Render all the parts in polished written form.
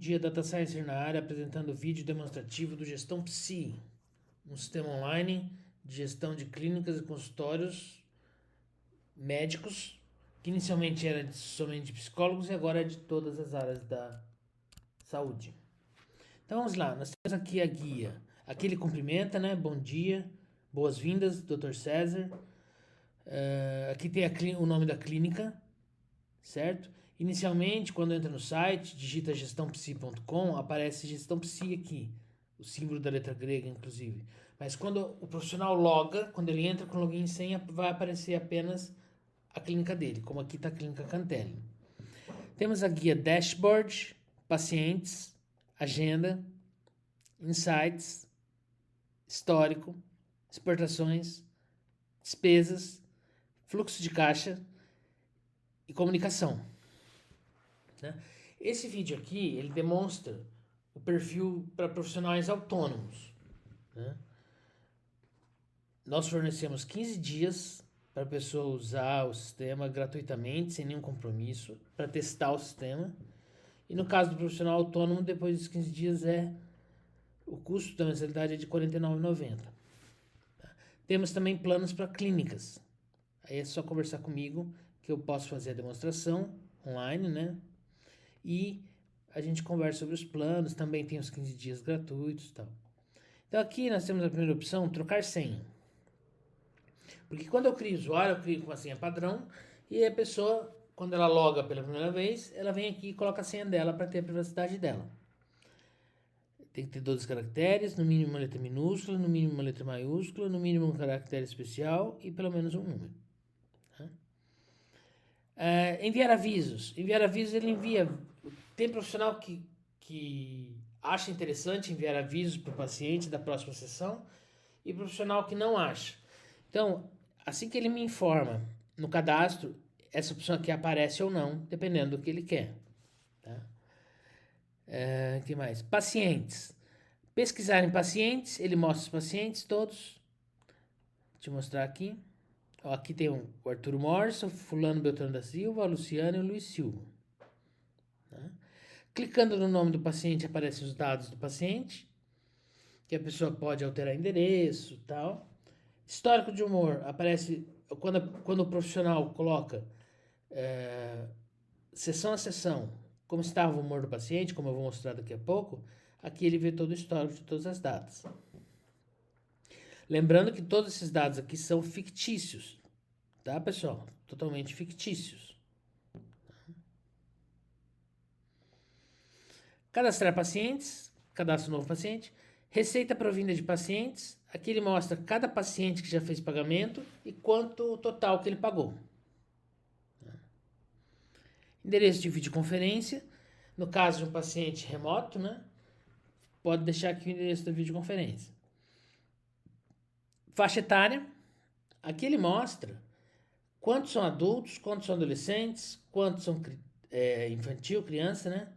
Dia Data Science na área, apresentando vídeo demonstrativo do Gestão Psi, um sistema online de gestão de clínicas e consultórios médicos, que inicialmente era somente de psicólogos e agora é de todas as áreas da saúde. Então vamos lá, nós temos aqui a guia. Aqui ele cumprimenta, né? Bom dia, boas-vindas, Dr. César. Aqui tem o nome da clínica, certo? Inicialmente, quando entra no site, digita gestãopsi.com, aparece Gestão Psi aqui, o símbolo da letra grega, inclusive. Mas quando o profissional loga, quando ele entra com login e senha, vai aparecer apenas a clínica dele, como aqui está a clínica Cantelli. Temos a guia Dashboard, Pacientes, Agenda, Insights, Histórico, Exportações, Despesas, Fluxo de Caixa e Comunicação. Né? Esse vídeo aqui, ele demonstra o perfil para profissionais autônomos. Né? Nós fornecemos 15 dias para a pessoa usar o sistema gratuitamente, sem nenhum compromisso, para testar o sistema. E no caso do profissional autônomo, depois dos 15 dias, o custo da mensalidade é de R$ 49,90. Temos também planos para clínicas. Aí é só conversar comigo que eu posso fazer a demonstração online, né? E a gente conversa sobre os planos, também tem os 15 dias gratuitos e tal. Então aqui nós temos a primeira opção, trocar senha. Porque quando eu crio usuário, eu crio com uma senha padrão e a pessoa, quando ela loga pela primeira vez, ela vem aqui e coloca a senha dela para ter a privacidade dela. Tem que ter 12 caracteres, no mínimo uma letra minúscula, no mínimo uma letra maiúscula, no mínimo um caractere especial e pelo menos um número. Enviar avisos. Enviar avisos, ele envia. Tem profissional que acha interessante enviar avisos para o paciente da próxima sessão e profissional que não acha. Então, assim que ele me informa no cadastro, essa opção aqui aparece ou não, dependendo do que ele quer. Tá? Que mais? Pacientes. Pesquisar em pacientes, ele mostra os pacientes todos. Deixa eu mostrar aqui. Ó, aqui tem o Arthur Morso, Fulano Beltrano da Silva, a Luciana e o Luiz Silva. Tá? Clicando no nome do paciente, aparecem os dados do paciente, que a pessoa pode alterar endereço e tal. Histórico de humor, aparece quando o profissional coloca sessão a sessão, como estava o humor do paciente, como eu vou mostrar daqui a pouco, aqui ele vê todo o histórico de todas as datas. Lembrando que todos esses dados aqui são fictícios, tá, pessoal? Totalmente fictícios. Cadastrar pacientes, cadastro novo paciente. Receita provinda de pacientes, aqui ele mostra cada paciente que já fez pagamento e quanto o total que ele pagou. Endereço de videoconferência, no caso de um paciente remoto, né? Pode deixar aqui o endereço da videoconferência. Faixa etária, aqui ele mostra quantos são adultos, quantos são adolescentes, quantos são infantil, criança, né?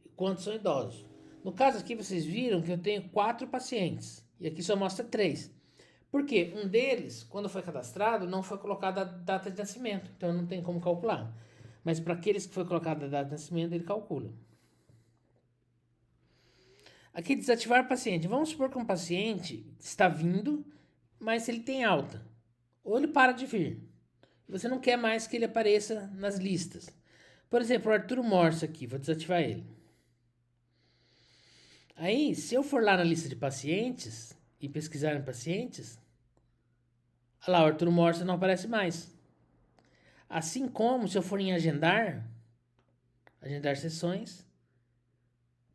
E quantos são idosos. No caso aqui vocês viram que eu tenho 4 pacientes e aqui só mostra 3. Por quê? Um deles, quando foi cadastrado, não foi colocada a data de nascimento, então não tem como calcular. Mas para aqueles que foi colocada a data de nascimento, ele calcula. Aqui, desativar paciente. Vamos supor que um paciente está vindo, mas ele tem alta. Ou ele para de vir. Você não quer mais que ele apareça nas listas. Por exemplo, o Arthur Morse aqui, vou desativar ele. Aí, se eu for lá na lista de pacientes e pesquisar em pacientes, olha lá, o Arthur Morse não aparece mais. Assim como se eu for em agendar sessões,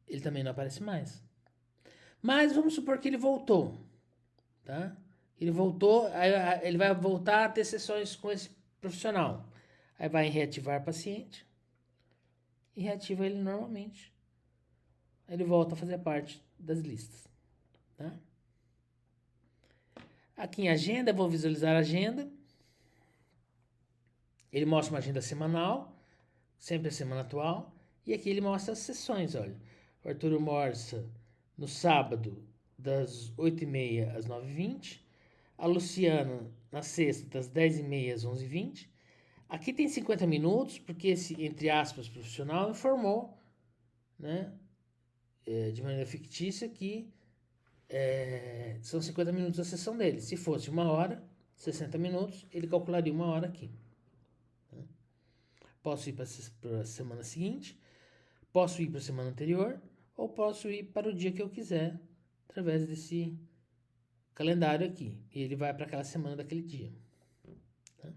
ele também não aparece mais. Mas vamos supor que ele voltou, tá? Ele voltou, aí ele vai voltar a ter sessões com esse profissional. Aí vai em reativar paciente e reativa ele normalmente. Aí ele volta a fazer parte das listas, tá? Aqui em agenda, vou visualizar a agenda. Ele mostra uma agenda semanal, sempre a semana atual. E aqui ele mostra as sessões, olha. O Arthur Morsa no sábado, das 8h30 às 9h20. A Luciana na sexta, das 10h30 às 11h20. Aqui tem 50 minutos, porque esse, entre aspas, profissional informou, né, de maneira fictícia, que são 50 minutos a sessão dele. Se fosse 1 hora, 60 minutos, ele calcularia 1 hora aqui. Posso ir para a semana seguinte, posso ir para a semana anterior, ou posso ir para o dia que eu quiser, através desse calendário aqui. E ele vai para aquela semana daquele dia. Tá?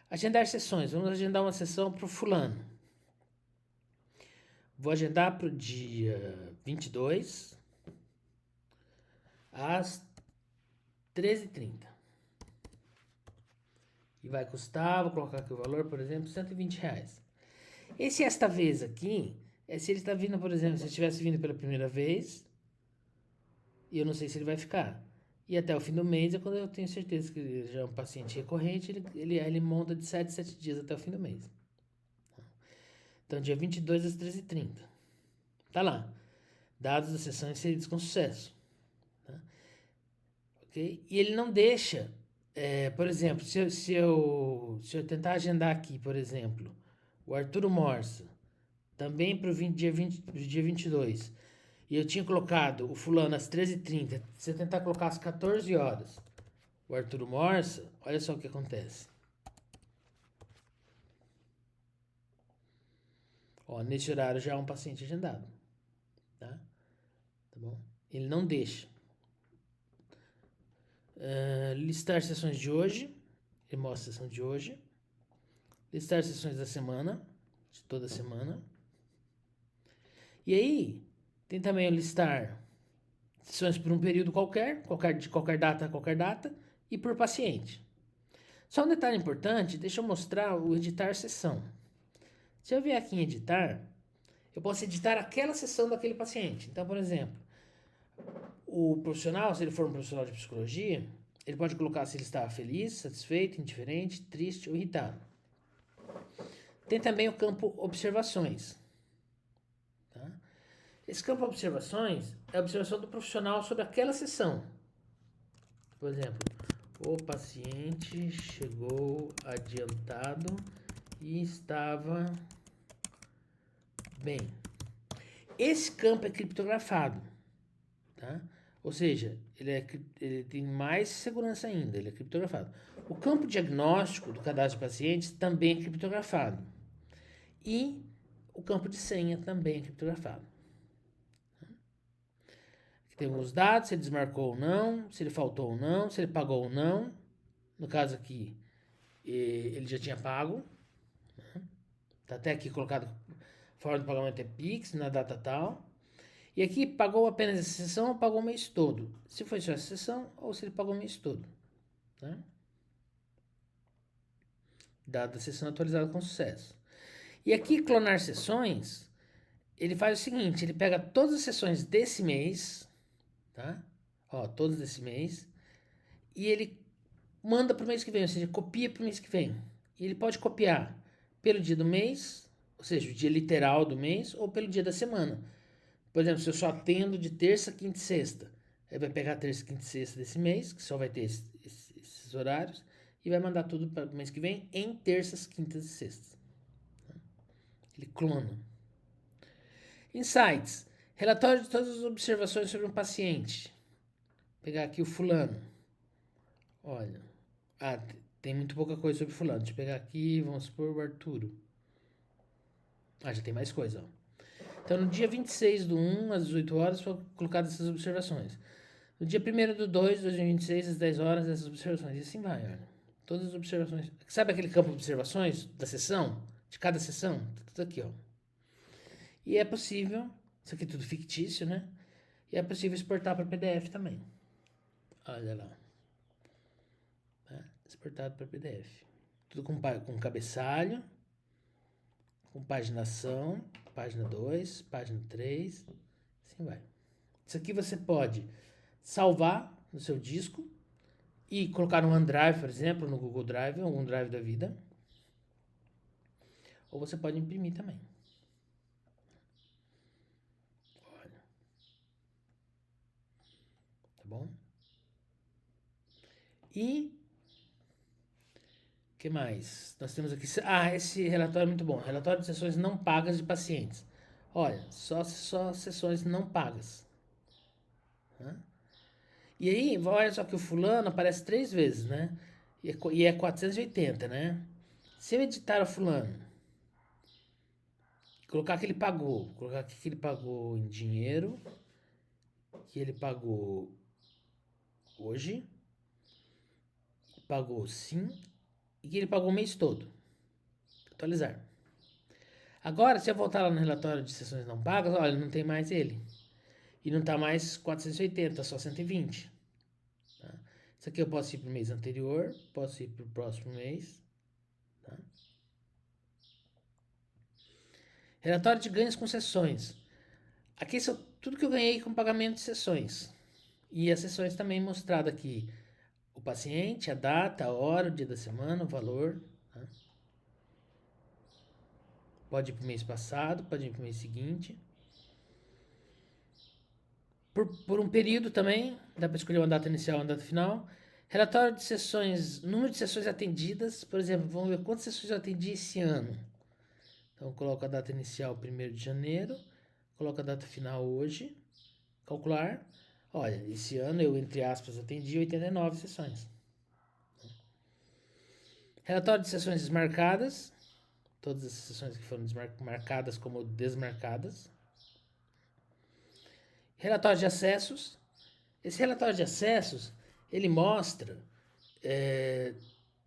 Agendar sessões. Vamos agendar uma sessão para o fulano. Vou agendar para o dia 22, às 13h30. E vai custar, vou colocar aqui o valor, por exemplo, R$120. Esta vez aqui, se ele está vindo, por exemplo, se ele estivesse vindo pela primeira vez, e eu não sei se ele vai ficar. E até o fim do mês é quando eu tenho certeza que ele já é um paciente recorrente, ele monta de 7 a 7 dias até o fim do mês. Então, dia 22 às 13h30. Tá lá. Dados da sessão inseridos com sucesso. Tá? Ok? E ele não deixa, por exemplo, se eu tentar agendar aqui, por exemplo, o Arturo Morsa, também para o dia 22, e eu tinha colocado o fulano às 13h30, se eu tentar colocar às 14 horas, o Arturo Morsa, olha só o que acontece. Ó, nesse horário já é um paciente agendado. Tá bom? Ele não deixa. Listar sessões de hoje. Ele mostra a sessão de hoje. Listar sessões da semana. De toda semana. E aí, tem também o listar sessões por um período de qualquer data, e por paciente. Só um detalhe importante, deixa eu mostrar o editar sessão. Se eu vier aqui em editar, eu posso editar aquela sessão daquele paciente. Então, por exemplo, o profissional, se ele for um profissional de psicologia, ele pode colocar se ele está feliz, satisfeito, indiferente, triste ou irritado. Tem também o campo observações. Tá? Esse campo observações é a observação do profissional sobre aquela sessão. Por exemplo, o paciente chegou adiantado e estava bem. Esse campo é criptografado, tá? Ou seja, ele tem mais segurança ainda, ele é criptografado. O campo diagnóstico do cadastro de pacientes também é criptografado. E o campo de senha também é criptografado. Aqui tem os dados, se ele desmarcou ou não, se ele faltou ou não, se ele pagou ou não. No caso aqui, ele já tinha pago. Tá até aqui colocado, forma de pagamento é Pix, na data tal. E aqui, pagou apenas essa sessão ou pagou o mês todo? Se foi só essa sessão ou se ele pagou o mês todo. Tá? Dado a sessão atualizada com sucesso. E aqui, clonar sessões, ele faz o seguinte, ele pega todas as sessões desse mês, tá? Ó, todas desse mês, e ele manda para o mês que vem, ou seja, copia para o mês que vem. E ele pode copiar pelo dia do mês, ou seja, o dia literal do mês, ou pelo dia da semana. Por exemplo, se eu só atendo de terça, quinta e sexta, ele vai pegar terça, quinta e sexta desse mês, que só vai ter esses horários, e vai mandar tudo para o mês que vem em terças, quintas e sextas. Ele clona. Insights. Relatório de todas as observações sobre um paciente. Vou pegar aqui o fulano. Olha. Tem muito pouca coisa sobre fulano. Deixa eu pegar aqui, vamos supor, o Arturo. Já tem mais coisa, ó. Então, no dia 26/1, às 18 horas, foram colocadas essas observações. No dia 1/2, 2026, às 10 horas, essas observações. E assim vai, olha. Todas as observações. Sabe aquele campo de observações da sessão? De cada sessão? Tá tudo aqui, ó. E é possível, isso aqui é tudo fictício, né? E é possível exportar para PDF também. Olha lá. Tá? Exportado para PDF. Tudo com cabeçalho, com paginação, página 2, página 3, assim vai. Isso aqui você pode salvar no seu disco e colocar no OneDrive, por exemplo, no Google Drive, ou algum drive da vida. Ou você pode imprimir também. Olha. Tá bom? E o que mais? Nós temos aqui... esse relatório é muito bom. Relatório de sessões não pagas de pacientes. Olha, só sessões não pagas. Tá? E aí, olha só que o fulano aparece 3 vezes, né? E é 480, né? Se eu editar o fulano, colocar que ele pagou, colocar aqui que ele pagou em dinheiro, que ele pagou hoje, pagou sim, e que ele pagou o mês todo. Atualizar. Agora, se eu voltar lá no relatório de sessões não pagas, olha, não tem mais ele. E não tá mais 480, só 120. Tá? Isso aqui eu posso ir para o mês anterior, posso ir para o próximo mês. Tá? Relatório de ganhos com sessões. Aqui são tudo que eu ganhei com pagamento de sessões. E as sessões também mostrado aqui. O paciente, a data, a hora, o dia da semana, o valor. Tá? Pode ir para o mês passado, pode ir para o mês seguinte. Por um período também, dá para escolher uma data inicial e uma data final. Relatório de sessões, número de sessões atendidas, por exemplo, vamos ver quantas sessões eu atendi esse ano. Então, coloco a data inicial 1º de janeiro, coloco a data final hoje, calcular. Olha, esse ano eu, entre aspas, atendi 89 sessões. Relatório de sessões desmarcadas, todas as sessões que foram marcadas como desmarcadas. Relatório de acessos. Esse relatório de acessos, ele mostra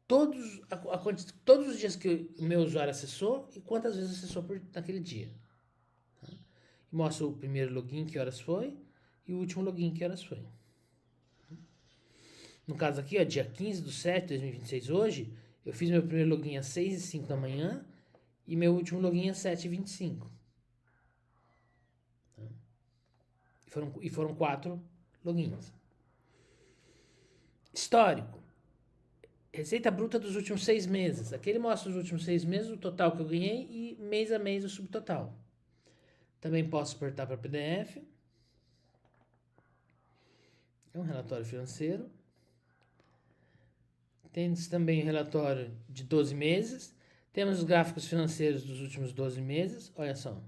todos os dias que o meu usuário acessou e quantas vezes acessou naquele dia. Tá? E mostra o primeiro login, que horas foi, e o último login, que horas foi. No caso aqui, ó, dia 15/7/2026, hoje, eu fiz meu primeiro login às 6h05 da manhã e meu último login às 7h25. Tá? E foram 4 logins. Histórico. Receita bruta dos últimos 6 meses. Aqui ele mostra os últimos 6 meses, o total que eu ganhei e mês a mês o subtotal. Também posso exportar para PDF. É um relatório financeiro. Temos também o relatório de 12 meses. Temos os gráficos financeiros dos últimos 12 meses. Olha só.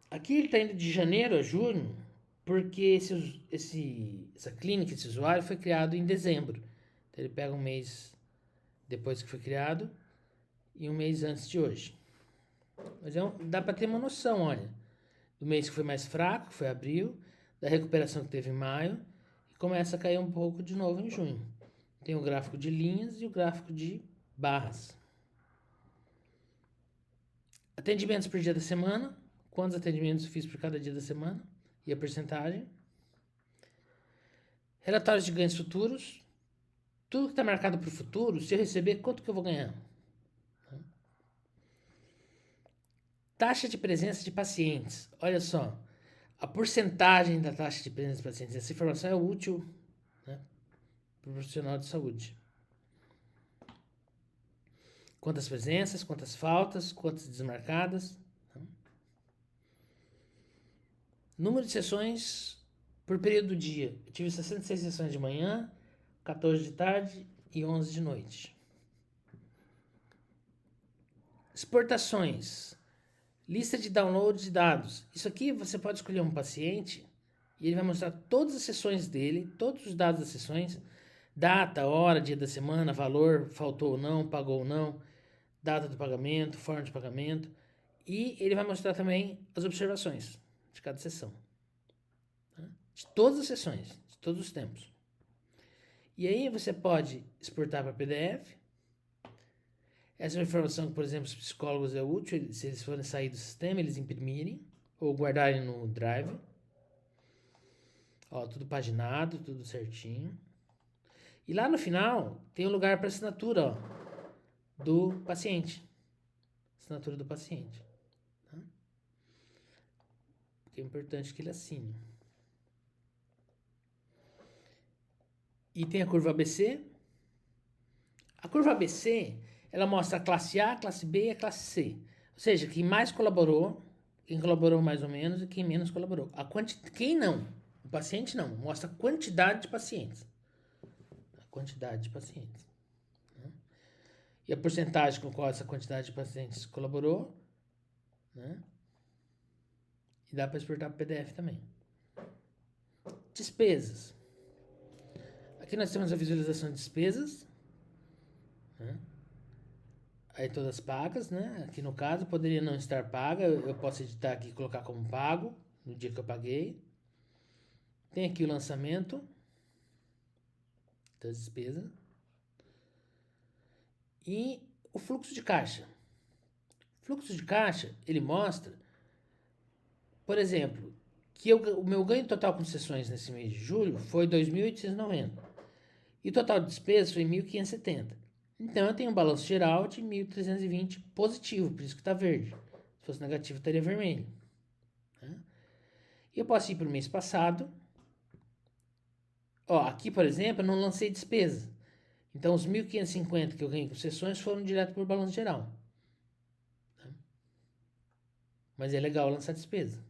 Aqui ele está indo de janeiro a junho, porque essa clínica, esse usuário, foi criado em dezembro. Então ele pega um mês depois que foi criado e um mês antes de hoje. Mas dá para ter uma noção, olha, do mês que foi mais fraco, que foi abril, da recuperação que teve em maio, e começa a cair um pouco de novo em junho. Tem o gráfico de linhas e o gráfico de barras. Atendimentos por dia da semana, quantos atendimentos fiz por cada dia da semana e a porcentagem. Relatórios de ganhos futuros, tudo que está marcado para o futuro, se eu receber, quanto que eu vou ganhar? Taxa de presença de pacientes, olha só, a porcentagem da taxa de presença de pacientes, essa informação é útil, né, para o profissional de saúde. Quantas presenças, quantas faltas, quantas desmarcadas. Tá? Número de sessões por período do dia. Eu tive 66 sessões de manhã, 14 de tarde e 11 de noite. Exportações. Lista de download de dados. Isso aqui você pode escolher um paciente e ele vai mostrar todas as sessões dele, todos os dados das sessões, data, hora, dia da semana, valor, faltou ou não, pagou ou não, data do pagamento, forma de pagamento. E ele vai mostrar também as observações de cada sessão. Tá? De todas as sessões, de todos os tempos. E aí você pode exportar para PDF. Essa é uma informação que, por exemplo, os psicólogos é útil, se eles forem sair do sistema, eles imprimirem ou guardarem no Drive. Ó, tudo paginado, tudo certinho. E lá no final tem um lugar para assinatura, ó, do paciente. Assinatura do paciente. Tá? Porque é importante que ele assine. E tem a curva ABC. A curva ABC, ela mostra a classe A, a classe B e a classe C. Ou seja, quem mais colaborou, quem colaborou mais ou menos e quem menos colaborou. Quem não, o paciente não, mostra a quantidade de pacientes. A quantidade de pacientes. Né? E a porcentagem com qual essa quantidade de pacientes colaborou né? E dá para exportar para PDF também. Despesas. Aqui nós temos a visualização de despesas, né? Aí todas pagas, né? Aqui no caso poderia não estar paga, eu posso editar aqui e colocar como pago no dia que eu paguei. Tem aqui o lançamento das despesas e o fluxo de caixa. O fluxo de caixa, ele mostra, por exemplo, que o meu ganho total com sessões nesse mês de julho foi 2.890 e o total de despesas foi 1.570. Então eu tenho um balanço geral de 1.320 positivo, por isso que está verde. Se fosse negativo, estaria vermelho. Né? E eu posso ir para o mês passado. Ó, aqui, por exemplo, eu não lancei despesa. Então os 1.550 que eu ganhei com sessões foram direto para o balanço geral. Mas é legal lançar despesa.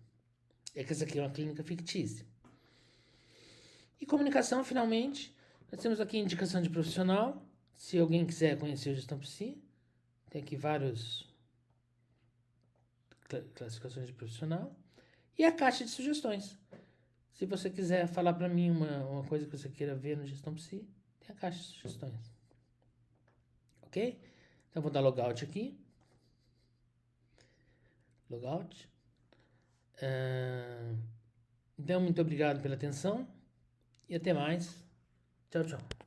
É que essa aqui é uma clínica fictícia. E comunicação, finalmente, nós temos aqui indicação de profissional. Se alguém quiser conhecer o Gestão Psi, tem aqui várias classificações de profissional. E a caixa de sugestões. Se você quiser falar para mim uma coisa que você queira ver no Gestão Psi, tem a caixa de sugestões. Ok? Então vou dar logout aqui. Logout. Então, muito obrigado pela atenção e até mais. Tchau, tchau.